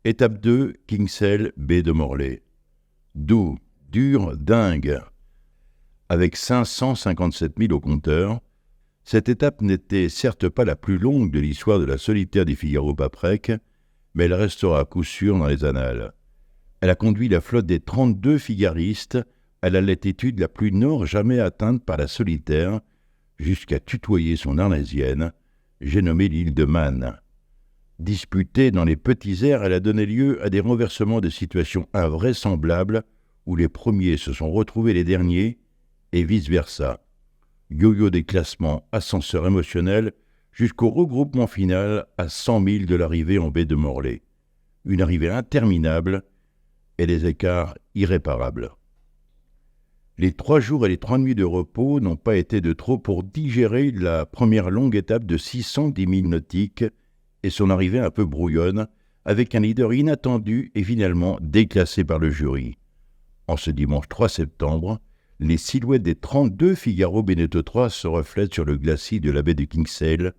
Étape 2, Kinsale, baie de Morlaix. Doux, dur, dingue. Avec 557 000 au compteur, cette étape n'était certes pas la plus longue de l'histoire de la solitaire des Figaro-Paprec, mais elle restera à coup sûr dans les annales. Elle a conduit la flotte des 32 figaristes à la latitude la plus nord jamais atteinte par la solitaire, jusqu'à tutoyer son arlésienne, j'ai nommé l'île de Man. Disputée dans les petits airs, elle a donné lieu à des renversements de situations invraisemblables où les premiers se sont retrouvés les derniers, et vice-versa. Yo-yo des classements, ascenseur émotionnel, jusqu'au regroupement final à 100 000 de l'arrivée en baie de Morlaix. Une arrivée interminable et des écarts irréparables. Les 3 jours et les 3 nuits de repos n'ont pas été de trop pour digérer la première longue étape de 610 000 nautiques et son arrivée un peu brouillonne, avec un leader inattendu et finalement déclassé par le jury. En ce dimanche 3 septembre, les silhouettes des 32 Figaro Beneteau III se reflètent sur le glacis de la baie de Kinsale,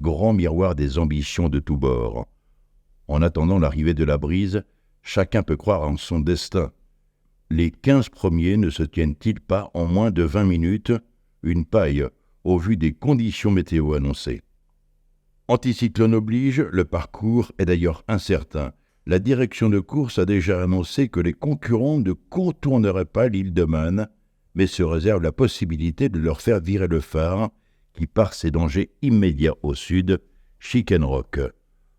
grand miroir des ambitions de tous bords. En attendant l'arrivée de la brise, chacun peut croire en son destin. Les 15 premiers ne se tiennent-ils pas en moins de 20 minutes, une paille, au vu des conditions météo annoncées? Anticyclone oblige, le parcours est d'ailleurs incertain. La direction de course a déjà annoncé que les concurrents ne contourneraient pas l'île de Man, mais se réserve la possibilité de leur faire virer le phare, qui part ses dangers immédiats au sud, Chicken Rock.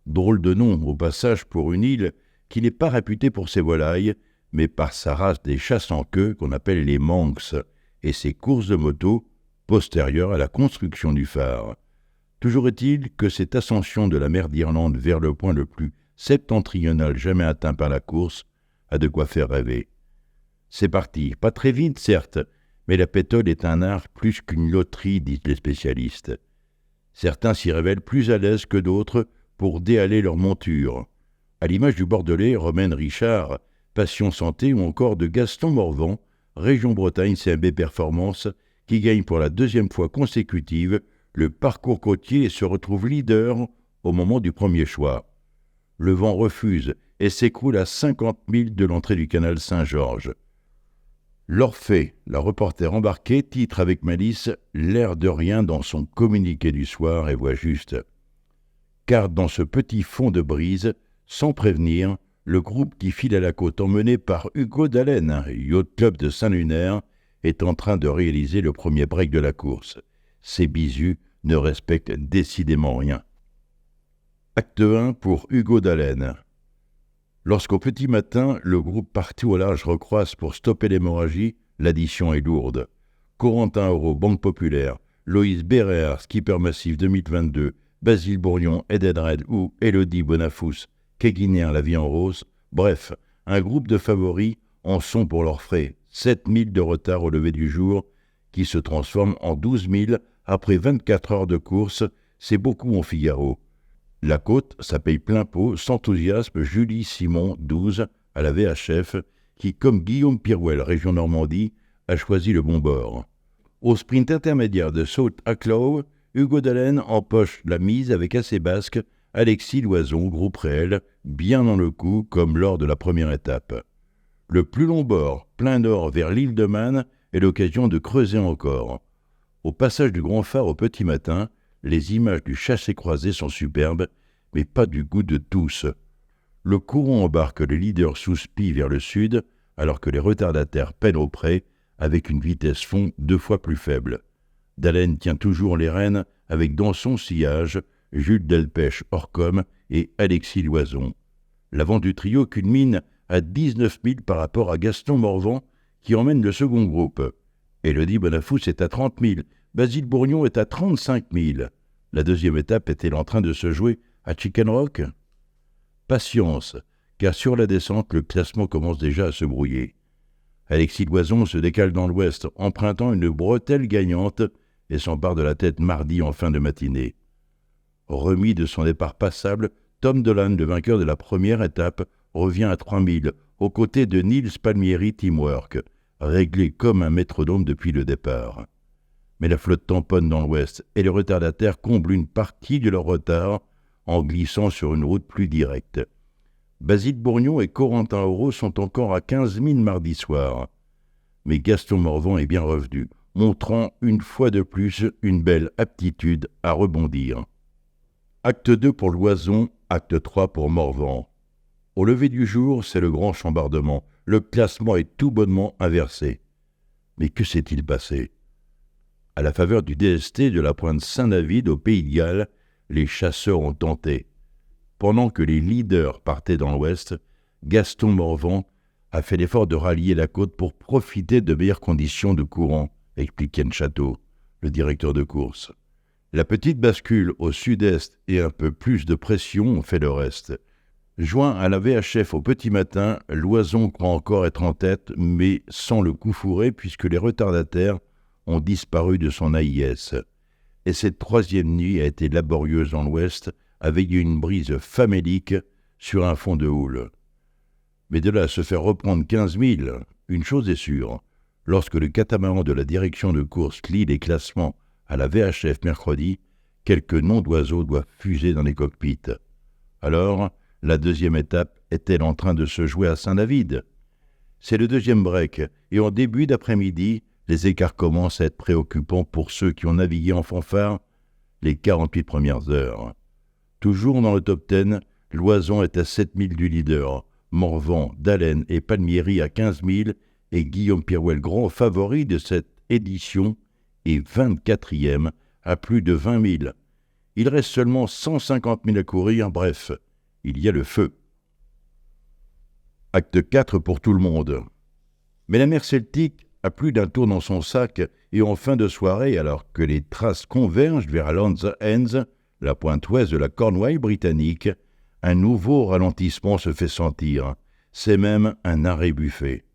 Drôle de nom, au passage, pour une île qui n'est pas réputée pour ses volailles, mais par sa race des chasses en queue qu'on appelle les Manx, et ses courses de moto postérieures à la construction du phare. Toujours est-il que cette ascension de la mer d'Irlande vers le point le plus septentrional jamais atteint par la course a de quoi faire rêver. C'est parti, pas très vite certes, mais la pétole est un art plus qu'une loterie, disent les spécialistes. Certains s'y révèlent plus à l'aise que d'autres pour déhaler leur monture, à l'image du Bordelais Romain Richard, Passion Santé, ou encore de Gaston Morvan, Région Bretagne CMB Performance, qui gagne pour la 2e fois consécutive le parcours côtier et se retrouve leader au moment du premier choix. Le vent refuse et s'écroule à 50 000 de l'entrée du canal Saint-Georges. L'Orphée, la reporter embarquée, titre avec malice « L'air de rien » dans son communiqué du soir et voit juste. Car dans ce petit fond de brise, sans prévenir, le groupe qui file à la côte emmené par Hugo Dallène, Yacht Club de Saint-Lunaire, est en train de réaliser le premier break de la course. Ces bisous ne respectent décidément rien. Acte 1 pour Hugo Dallène. Lorsqu'au petit matin, le groupe parti au large recroise pour stopper l'hémorragie, l'addition est lourde. Corentin Euro, Banque Populaire, Loïs Béréard, Skipper Massif 2022, Basile Bourgnon, Edenred ou Élodie Bonafous, Keguinière La Vie en Rose, bref, un groupe de favoris en sont pour leurs frais, 7 000 de retard au lever du jour, qui se transforme en 12 000 après 24 heures de course, c'est beaucoup en Figaro. La côte, ça paye plein pot, s'enthousiasme Julie Simon, 12, à la VHF, qui, comme Guillaume Pirouel, région Normandie, a choisi le bon bord. Au sprint intermédiaire de South Acklow, Hugo Dallène empoche la mise avec assez basque, Alexis Loison, groupe réel, bien dans le coup, comme lors de la première étape. Le plus long bord, plein nord vers l'île de Man, est l'occasion de creuser encore. Au passage du Grand Phare au petit matin, les images du chassé-croisé sont superbes, mais pas du goût de tous. Le courant embarque le leader sous spi vers le sud, alors que les retardataires peinent au près, avec une vitesse fond 2 fois plus faible. Dallène tient toujours les rênes avec dans son sillage Jules Delpech Orcom et Alexis Loison. L'avant du trio culmine à 19 000 par rapport à Gaston Morvan, qui emmène le second groupe. Élodie Bonafous est à 30 000, Basile Bourgnon est à 35 000. La deuxième étape est-elle en train de se jouer à Chicken Rock? Patience, car sur la descente, le classement commence déjà à se brouiller. Alexis Loison se décale dans l'ouest, empruntant une bretelle gagnante et s'empare de la tête mardi en fin de matinée. Remis de son départ passable, Tom Dolan, le vainqueur de la première étape, revient à 3000, aux côtés de Nils Palmieri Teamwork, réglé comme un métronome depuis le départ. Mais la flotte tamponne dans l'ouest et les retardataires comblent une partie de leur retard en glissant sur une route plus directe. Basile Bourgnon et Corentin Auro sont encore à 15 000 mardi soir. Mais Gaston Morvan est bien revenu, montrant une fois de plus une belle aptitude à rebondir. Acte 2 pour Loison, acte 3 pour Morvan. Au lever du jour, c'est le grand chambardement. Le classement est tout bonnement inversé. Mais que s'est-il passé? À la faveur du DST de la pointe Saint-David au Pays de Galles, les chasseurs ont tenté. Pendant que les leaders partaient dans l'ouest, Gaston Morvan a fait l'effort de rallier la côte pour profiter de meilleures conditions de courant, explique Ken Château, le directeur de course. La petite bascule au sud-est et un peu plus de pression ont fait le reste. Joint à la VHF au petit matin, Loison croit encore être en tête, mais sans le coup fourré puisque les retardataires ont disparu de son AIS. Et cette troisième nuit a été laborieuse dans l'ouest, avec une brise famélique sur un fond de houle. Mais de là à se faire reprendre 15 000, une chose est sûre, lorsque le catamaran de la direction de course lit les classements à la VHF mercredi, quelques noms d'oiseaux doivent fuser dans les cockpits. Alors, la deuxième étape est-elle en train de se jouer à Saint-David? C'est le deuxième break, et en début d'après-midi, les écarts commencent à être préoccupants pour ceux qui ont navigué en fanfare les 48 premières heures. Toujours dans le top 10, Loison est à 7 000 du leader, Morvan, Dallène et Palmieri à 15 000 et Guillaume Pirouel-Grand, favori de cette édition, est 24e à plus de 20 000. Il reste seulement 150 000 à courir, bref, il y a le feu. Acte 4 pour tout le monde. Mais la mer Celtique a plus d'un tour dans son sac et en fin de soirée, alors que les traces convergent vers Land's End, la pointe ouest de la Cornouaille britannique, un nouveau ralentissement se fait sentir. C'est même un arrêt buffet.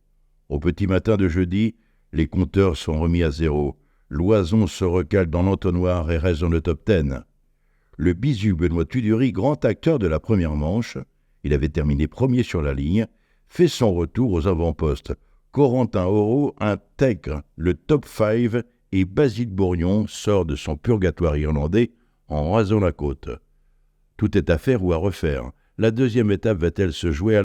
Au petit matin de jeudi, les compteurs sont remis à zéro. Loison se recale dans l'entonnoir et reste dans le top 10. Le bisu Benoît Tudury, grand acteur de la première manche, il avait terminé premier sur la ligne, fait son retour aux avant-postes. Corentin Auro intègre le top 5 et Basile Bourgnon sort de son purgatoire irlandais en rasant la côte. Tout est à faire ou à refaire. La deuxième étape va-t-elle se jouer à